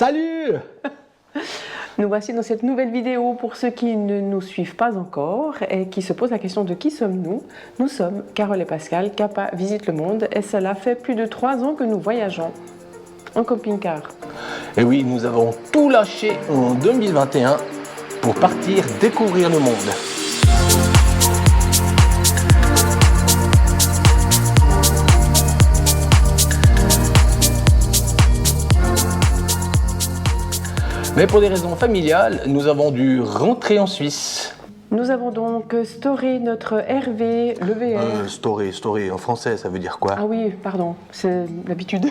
Salut! Nous voici dans cette nouvelle vidéo pour ceux qui ne nous suivent pas encore et qui se posent la question de qui sommes-nous. Nous sommes Carole et Pascal, Kappa Visite le Monde, et cela fait plus de 3 ans que nous voyageons en camping-car. Et oui, nous avons tout lâché en 2021 pour partir découvrir le monde. Mais pour des raisons familiales, nous avons dû rentrer en Suisse. Nous avons donc storé notre RV, le VR. Storé, en français, ça veut dire quoi? Ah oui, pardon, c'est l'habitude.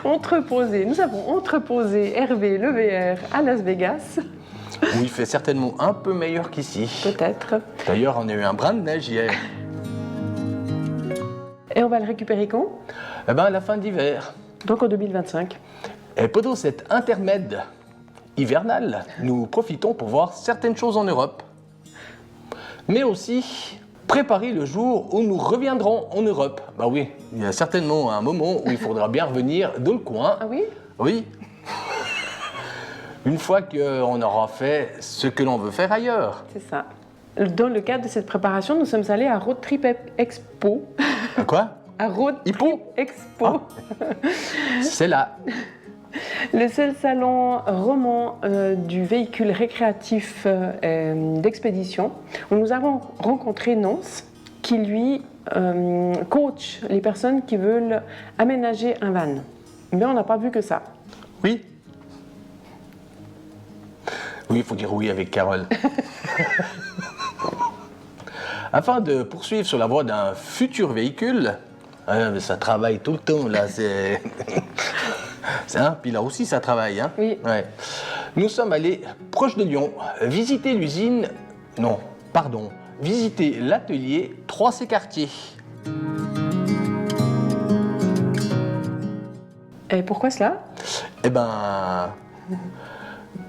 Entreposé. Nous avons entreposé RV, le VR à Las Vegas. Où il fait certainement un peu meilleur qu'ici. Peut-être. D'ailleurs, on a eu un brin de neige hier. Et on va le récupérer quand? Eh bien, à la fin d'hiver. Donc en 2025. Et pendant cet intermède hivernal, nous profitons pour voir certaines choses en Europe. Mais aussi préparer le jour où nous reviendrons en Europe. Bah oui, il y a certainement un moment où il faudra bien revenir dans le coin. Ah oui? Oui. Une fois qu'on aura fait ce que l'on veut faire ailleurs. C'est ça. Dans le cadre de cette préparation, nous sommes allés à Road Trip Expo. À quoi? À Road Trip Hippo? Expo. Ah. C'est là. Le seul salon roman du véhicule récréatif d'expédition, où nous avons rencontré Nance, qui lui coach les personnes qui veulent aménager un van. Mais on n'a pas vu que ça. Oui. Oui, il faut dire oui avec Carole. Afin de poursuivre sur la voie d'un futur véhicule, mais ça travaille tout le temps là, c'est... Puis là aussi ça travaille, hein? Oui. Ouais. Nous sommes allés proche de Lyon, visiter l'usine... Non, pardon, visiter l'atelier 3C Quartier. Et pourquoi cela? Eh ben...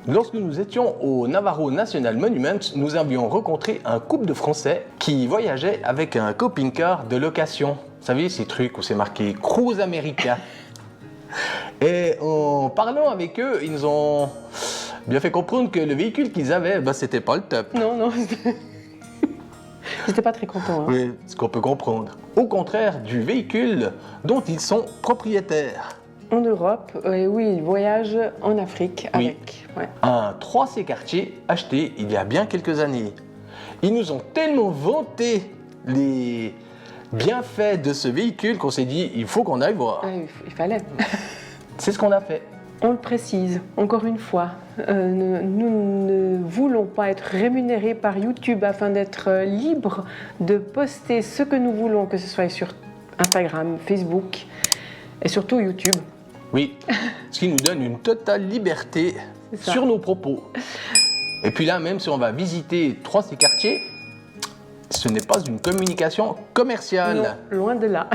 Lorsque nous étions au Navarro National Monument, nous avions rencontré un couple de Français qui voyageait avec un camping-car de location. Vous savez, ces trucs où c'est marqué « Cruise America ». Et en parlant avec eux, ils nous ont bien fait comprendre que le véhicule qu'ils avaient, c'était pas le top. Non. J'étais pas très content. Hein. Oui, ce qu'on peut comprendre. Au contraire du véhicule dont ils sont propriétaires. En Europe, oui, ils voyagent en Afrique Oui. avec. Ouais. Un 3C Quartier acheté il y a bien quelques années. Ils nous ont tellement vanté les bienfaits de ce véhicule qu'on s'est dit, il faut qu'on aille voir. Il fallait. C'est ce qu'on a fait. On le précise, encore une fois, nous ne voulons pas être rémunérés par YouTube afin d'être libres de poster ce que nous voulons, que ce soit sur Instagram, Facebook et surtout YouTube. Oui, ce qui nous donne une totale liberté sur nos propos. Et puis là, même si on va visiter 3C Quartier, ce n'est pas une communication commerciale. Non, loin de là.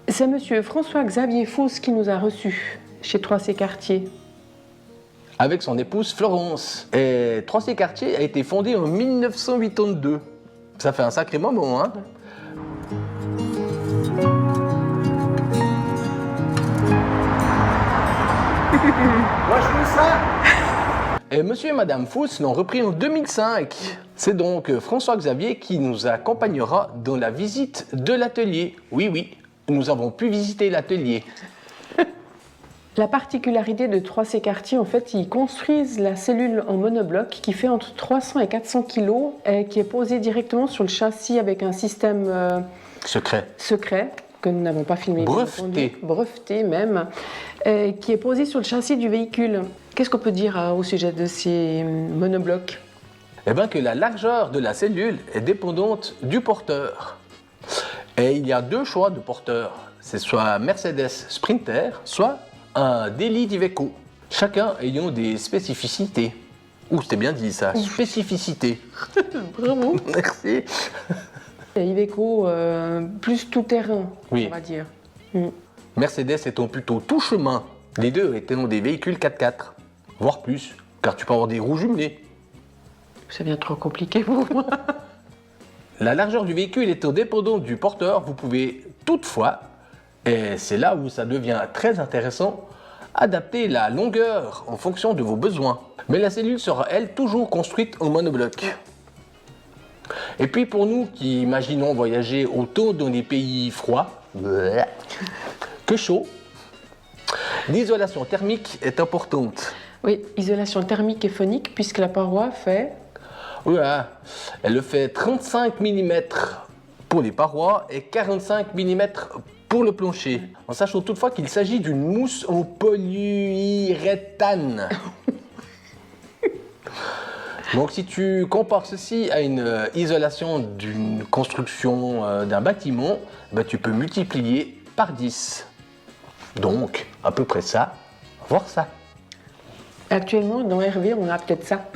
C'est monsieur François-Xavier Fausse qui nous a reçus chez 3C Quartier. Avec son épouse Florence. Et 3C Quartier a été fondé en 1982. Ça fait un sacré moment, hein? Moi je fais ça. Et monsieur et madame Fausse l'ont repris en 2005. C'est donc François-Xavier qui nous accompagnera dans la visite de l'atelier. Oui, nous avons pu visiter l'atelier. La particularité de 3C Quartier, en fait, ils construisent la cellule en monobloc qui fait entre 300 et 400 kg et qui est posée directement sur le châssis avec un système secret que nous n'avons pas filmé. Breveté même, qui est posé sur le châssis du véhicule. Qu'est-ce qu'on peut dire au sujet de ces monoblocs? Eh bien que la largeur de la cellule est dépendante du porteur. Et il y a 2 choix de porteur. C'est soit Mercedes Sprinter, soit un Daily Iveco. Chacun ayant des spécificités. C'était bien dit ça, spécificité. Bravo. Merci. Iveco, plus tout-terrain, oui. On va dire. Mercedes étant plutôt tout chemin. Les deux étant des véhicules 4x4, voire plus, car tu peux avoir des roues jumelées. Ça devient trop compliqué pour moi. La largeur du véhicule étant dépendante du porteur, vous pouvez toutefois, et c'est là où ça devient très intéressant, Adaptez la longueur en fonction de vos besoins. Mais la cellule sera, elle, toujours construite en monobloc. Et puis pour nous qui imaginons voyager autant dans des pays froids que chauds, l'isolation thermique est importante. Oui, isolation thermique et phonique, puisque la paroi fait... Voilà. Elle fait 35 mm pour les parois et 45 mm pour le plancher. En sachant toutefois qu'il s'agit d'une mousse en polyuréthane. Donc si tu compares ceci à une isolation d'une construction d'un bâtiment, ben, tu peux multiplier par 10. Donc à peu près ça, voire ça. Actuellement, dans Hervé, on a peut-être ça.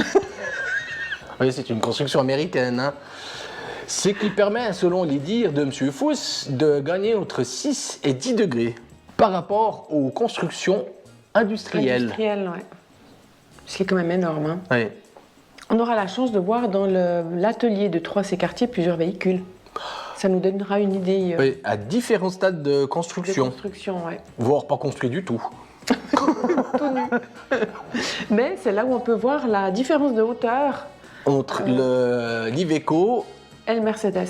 Oui, c'est une construction américaine. Hein. Ce qui permet, selon les dires de M. Fuss, de gagner entre 6 et 10 degrés par rapport aux constructions industrielles. Industriel, ouais. Ce qui est quand même énorme. Hein. Oui. On aura la chance de voir dans l'atelier de 3C Quartier plusieurs véhicules. Ça nous donnera une idée Oui, à différents stades de de construction, construction. Ouais. voire pas construit du tout. Tout nu. Mais c'est là où on peut voir la différence de hauteur Entre l'Iveco, et le Mercedes.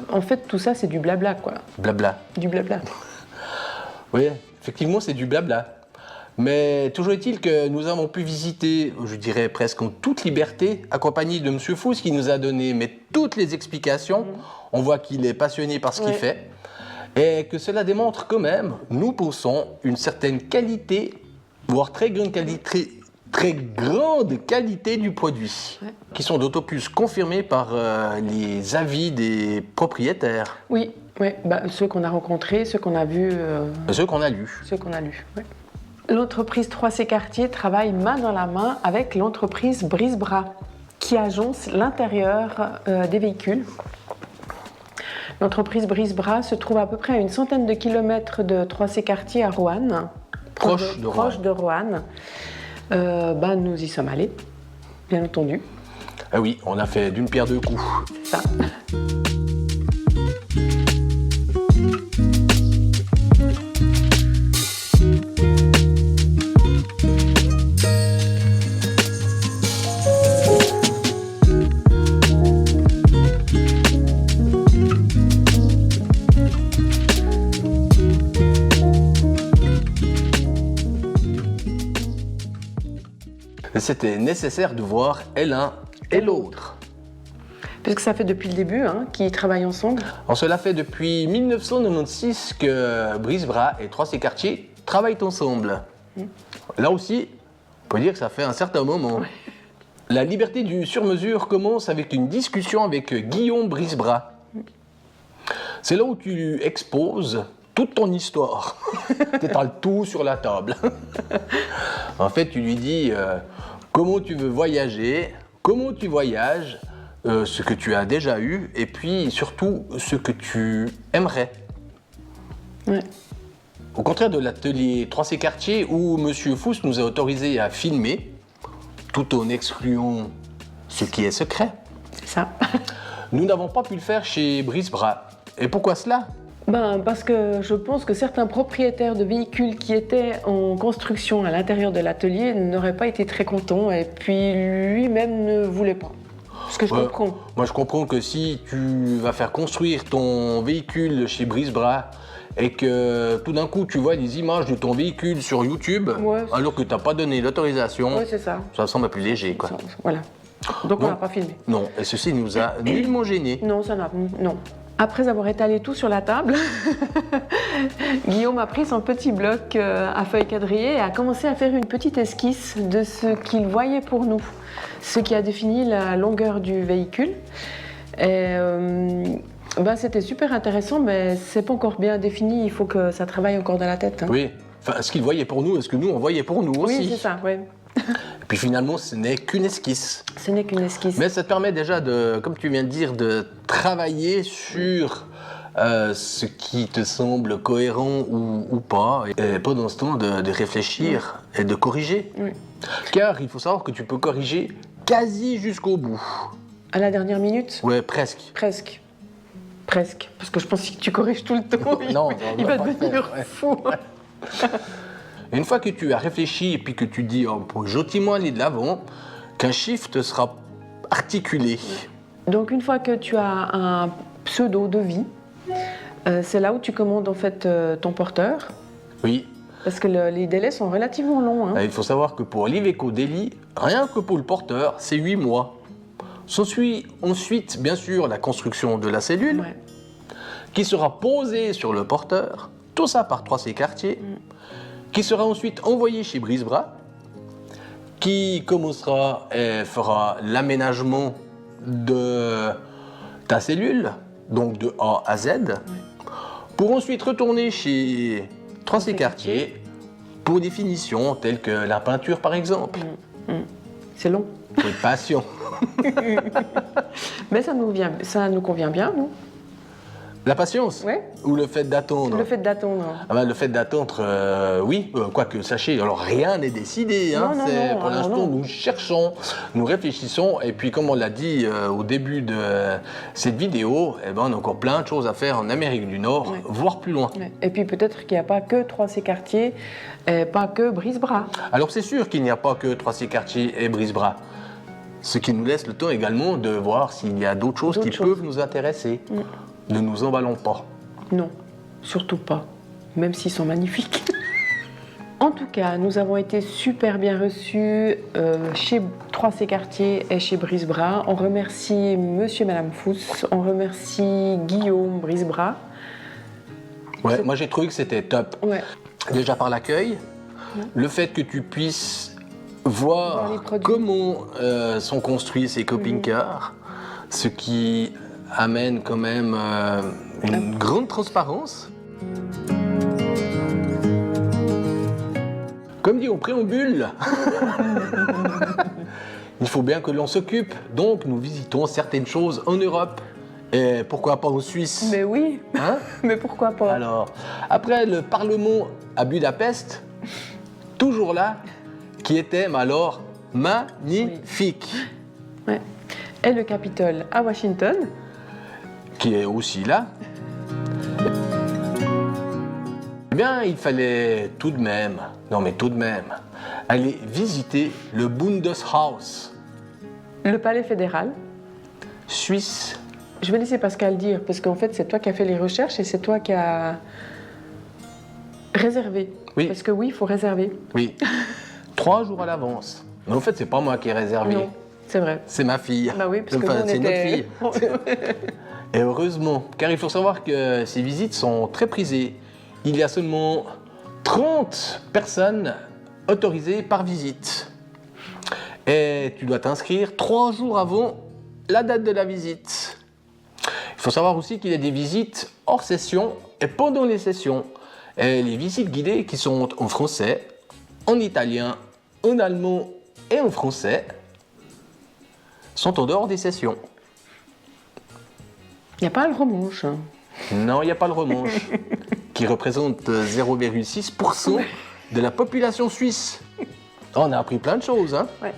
En fait, tout ça, c'est du blabla, quoi. blabla. Du blabla. Oui, effectivement, c'est du blabla. Mais toujours est-il que nous avons pu visiter, je dirais presque en toute liberté, accompagné de M. Fuss qui nous a donné toutes les explications. On voit qu'il est passionné par ce qu'il Ouais. fait. Et que cela démontre quand même, nous pensons, une certaine qualité, voire très grande qualité du produit. Ouais. Qui sont d'autant plus confirmés par les avis des propriétaires, Oui, ouais, bah, ceux qu'on a rencontrés, ceux qu'on a vus, ceux qu'on a lus. ceux qu'on a lus. Ouais. L'entreprise 3C Quartier travaille main dans la main avec l'entreprise Brisbra, qui agence l'intérieur des véhicules. L'entreprise Brisbra se trouve à peu près à une centaine de kilomètres de 3C Quartier à Roanne. Proche de Proche de Roanne. Bah, nous y sommes allés, bien entendu. Ah oui, on a fait d'une pierre deux coups. Ça. C'était nécessaire de voir et l'un et l'autre. Puisque ça fait depuis le début qu'ils travaillent ensemble. On cela fait depuis 1996 que Brisbra et 3C Quartier travaillent ensemble. Là aussi, on peut dire que ça fait un certain moment. La liberté du sur-mesure commence avec une discussion avec Guillaume Brisbra. C'est là où tu exposes toute ton histoire. Tu étales tout sur la table. En fait, tu lui dis comment tu veux voyager, comment tu voyages, ce que tu as déjà eu, et puis surtout ce que tu aimerais. Ouais. Au contraire de l'atelier 3C Quartier où M. Fuss nous a autorisé à filmer, tout en excluant ce qui est secret, C'est ça. nous n'avons pas pu le faire chez Brisbra. Et pourquoi cela ? Parce que je pense que certains propriétaires de véhicules qui étaient en construction à l'intérieur de l'atelier n'auraient pas été très contents et puis lui-même ne voulait pas. Ce que je comprends. Moi, je comprends que si tu vas faire construire ton véhicule chez Brisbra et que tout d'un coup tu vois des images de ton véhicule sur YouTube, Ouais. alors que tu n'as pas donné l'autorisation, Oui, c'est ça. ça semble plus léger, quoi. Voilà. Donc on Non. n'a pas filmé. Non, et ceci nous a nullement gênés. Non, ça n'a. Non. Après avoir étalé tout sur la table, Guillaume a pris son petit bloc à feuilles quadrillées et a commencé à faire une petite esquisse de ce qu'il voyait pour nous, ce qui a défini la longueur du véhicule. Et c'était super intéressant, mais c'est pas encore bien défini. Il faut que ça travaille encore dans la tête. Oui, enfin, ce qu'il voyait pour nous, est-ce que nous on voyait pour nous aussi. Oui, c'est ça. Oui. Et puis finalement, ce n'est qu'une esquisse. Ce n'est qu'une esquisse. Mais ça te permet déjà de, comme tu viens de dire, de travailler sur ce qui te semble cohérent ou pas, et pendant ce temps de réfléchir et de corriger. Oui. Car il faut savoir que tu peux corriger quasi jusqu'au bout. À la dernière minute? Ouais, presque. Presque. Presque. Parce que je pense que tu corriges tout le temps. Non, il va pas devenir faire, ouais. fou. Une fois que tu as réfléchi et puis que tu dis, oh, pour gentiment aller de l'avant, qu'un chiffre te sera articulé. Donc une fois que tu as un pseudo de vie, c'est là où tu commandes en fait ton porteur. Oui. Parce que les délais sont relativement longs. Hein. Il faut savoir que pour l'Iveco Daily, rien que pour le porteur, c'est 8 mois. S'ensuit ensuite, bien sûr, la construction de la cellule, Ouais. qui sera posée sur le porteur, tout ça par 3C Quartier, qui sera ensuite envoyé chez Brisebras, qui commencera et fera l'aménagement de ta cellule, donc de A à Z, pour ensuite retourner chez 3C Quartier pour des finitions telles que la peinture par exemple. C'est long. Pour une passion. Mais ça nous convient bien, nous. La patience Ouais. ou le fait d'attendre? Le fait d'attendre. Ah ben, le fait d'attendre, oui, quoique sachez, alors rien n'est décidé. Hein, Non, c'est, non, pour alors l'instant, non. nous cherchons, nous réfléchissons, et puis comme on l'a dit au début de cette vidéo, eh ben, on a encore plein de choses à faire en Amérique du Nord, Ouais. voire plus loin. Ouais. Et puis peut-être qu'il n'y a pas que 3C Quartier, et pas que Brisebras. Alors c'est sûr qu'il n'y a pas que 3C Quartier et Brisebras, ce qui nous laisse le temps également de voir s'il y a d'autres choses qui peuvent nous intéresser. Ne nous emballons pas. Non, surtout pas, même s'ils sont magnifiques. En tout cas, nous avons été super bien reçus chez 3C Quartier et chez Brisebras. On remercie Monsieur et Madame Fous, on remercie Guillaume Brisebras. Ouais, moi j'ai trouvé que c'était top. Ouais. Déjà par l'accueil, le fait que tu puisses Voir les voir produits. comment sont construits ces camping-cars, ce qui amène quand même une grande transparence. Comme dit au préambule, il faut bien que l'on s'occupe, donc nous visitons certaines choses en Europe et pourquoi pas en Suisse. Mais oui, Hein? mais pourquoi pas? Alors, après le Parlement à Budapest, toujours là, qui était, mais alors, magnifique, Ouais. Et le Capitole à Washington. qui est aussi là. Eh bien, il fallait tout de même, aller visiter le Bundeshaus Le Palais fédéral. suisse. Je vais laisser Pascal dire, parce qu'en fait, c'est toi qui as fait les recherches et c'est toi qui as réservé. Oui. Parce que oui, il faut réserver. Oui, 3 jours à l'avance. Mais en fait, c'est pas moi qui ai réservé, Non, c'est vrai. c'est ma fille. Bah oui, parce que Enfin, nous, on c'est était... notre fille. Et heureusement, car il faut savoir que ces visites sont très prisées. Il y a seulement 30 personnes autorisées par visite. Et tu dois t'inscrire 3 jours avant la date de la visite. Il faut savoir aussi qu'il y a des visites hors session et pendant les sessions. Et les visites guidées qui sont en français, en italien, en allemand et en français sont en dehors des sessions. Il n'y a pas le romanche. Hein. Non, il n'y a pas le romanche, qui représente 0,6% de la population suisse. On a appris plein de choses, hein? Ouais.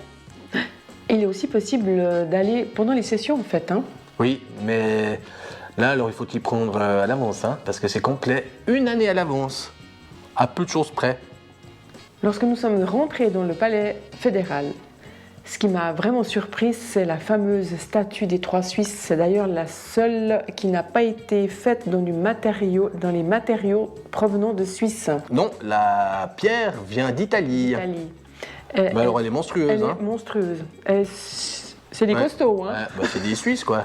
Il est aussi possible d'aller pendant les sessions, en fait. Hein. Oui, mais là, alors il faut t'y prendre à l'avance, hein, parce que c'est complet, une année à l'avance, à peu de choses près. Lorsque nous sommes rentrés dans le palais fédéral, ce qui m'a vraiment surprise, c'est la fameuse statue des 3 Suisses. C'est d'ailleurs la seule qui n'a pas été faite dans les matériaux provenant de Suisse. Non, la pierre vient d'Italie. Italie. Bah alors elle est monstrueuse, Elle hein? est monstrueuse. C'est des Ouais. costauds, hein? Ouais, bah, c'est des Suisses, quoi.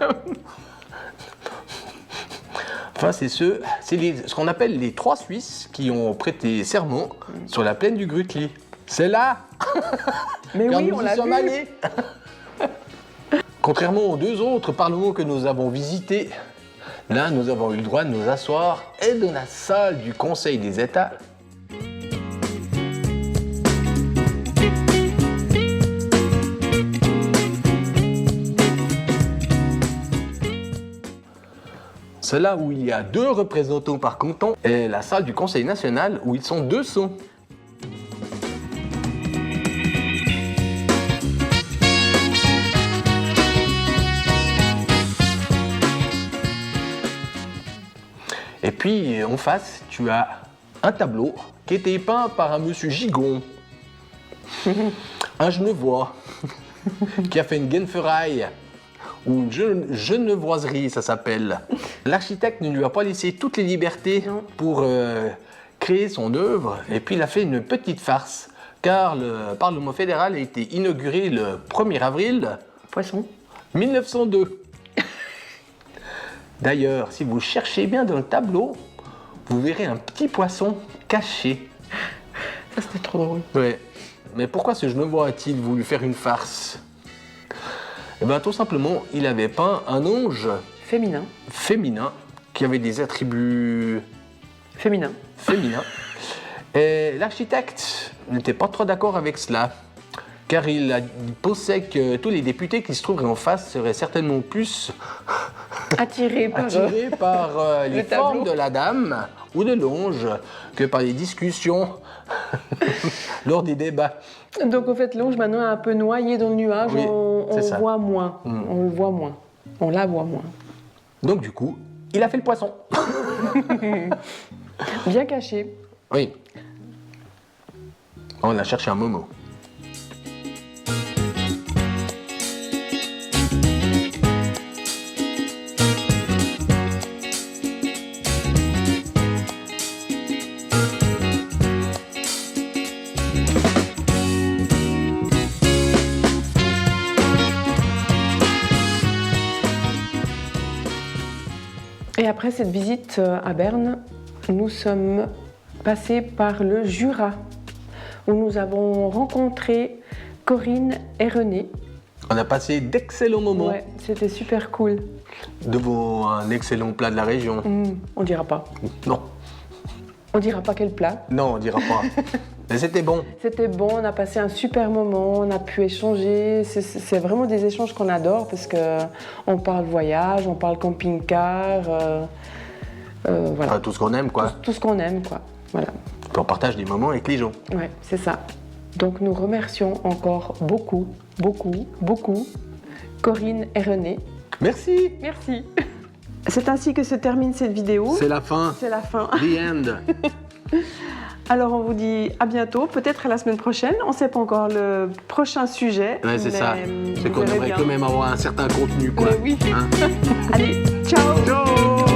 Enfin, c'est ce qu'on appelle les 3 Suisses qui ont prêté serment sur la plaine du Grutli. C'est là, Mais car oui, nous on y l'a sommes vu. allés. Contrairement aux 2 autres parlements que nous avons visités, là, nous avons eu le droit de nous asseoir et dans la salle du Conseil des États. C'est là où il y a 2 représentants par canton et la salle du Conseil national où ils sont 200. Et puis en face, tu as un tableau qui était peint par un monsieur Gigon, un Genevois, qui a fait une Genferaille, ou une genevoiserie, ça s'appelle. L'architecte ne lui a pas laissé toutes les libertés pour créer son œuvre, et puis il a fait une petite farce, car le Parlement fédéral a été inauguré le 1er avril Poisson. 1902. D'ailleurs, si vous cherchez bien dans le tableau, vous verrez un petit poisson caché. Ça, c'était trop drôle. Ouais. Mais pourquoi ce Genevois a-t-il voulu faire une farce? Eh bien, tout simplement, il avait peint un ange Féminin. féminin qui avait des attributs Féminin. féminins. Et l'architecte n'était pas trop d'accord avec cela, car il pensait que tous les députés qui se trouveraient en face seraient certainement plus Attiré par attirés par les le tableau. formes de la dame ou de l'ange que par les discussions lors des débats. Donc en fait, l'ange maintenant est un peu noyé dans le nuage, Oui, on c'est ça. voit moins. On le voit moins. On la voit moins. Donc du coup, il a fait le poisson. Bien caché. Oui. On a cherché un moment. Et après cette visite à Berne, nous sommes passés par le Jura, où nous avons rencontré Corinne et René. On a passé d'excellents moments Ouais, c'était super cool. devant un excellent plat de la région. On dira pas. Non, On dira pas quel plat. non, on dira pas. Mais c'était bon. C'était bon, on a passé un super moment, on a pu échanger. C'est vraiment des échanges qu'on adore parce que on parle voyage, on parle camping-car, voilà. Enfin, tout ce qu'on aime, quoi. Tout ce qu'on aime, quoi. Voilà. Puis on partage des moments avec les gens. Ouais, c'est ça. Donc nous remercions encore beaucoup, beaucoup, beaucoup Corinne et René. Merci. Merci. C'est ainsi que se termine cette vidéo. C'est la fin. C'est la fin. The end. Alors on vous dit à bientôt, peut-être à la semaine prochaine. On ne sait pas encore le prochain sujet. Ouais, c'est mais ça. vous C'est qu'on verrez aimerait bien. quand même avoir un certain contenu, quoi. Mais oui. Hein. Allez, ciao. Ciao.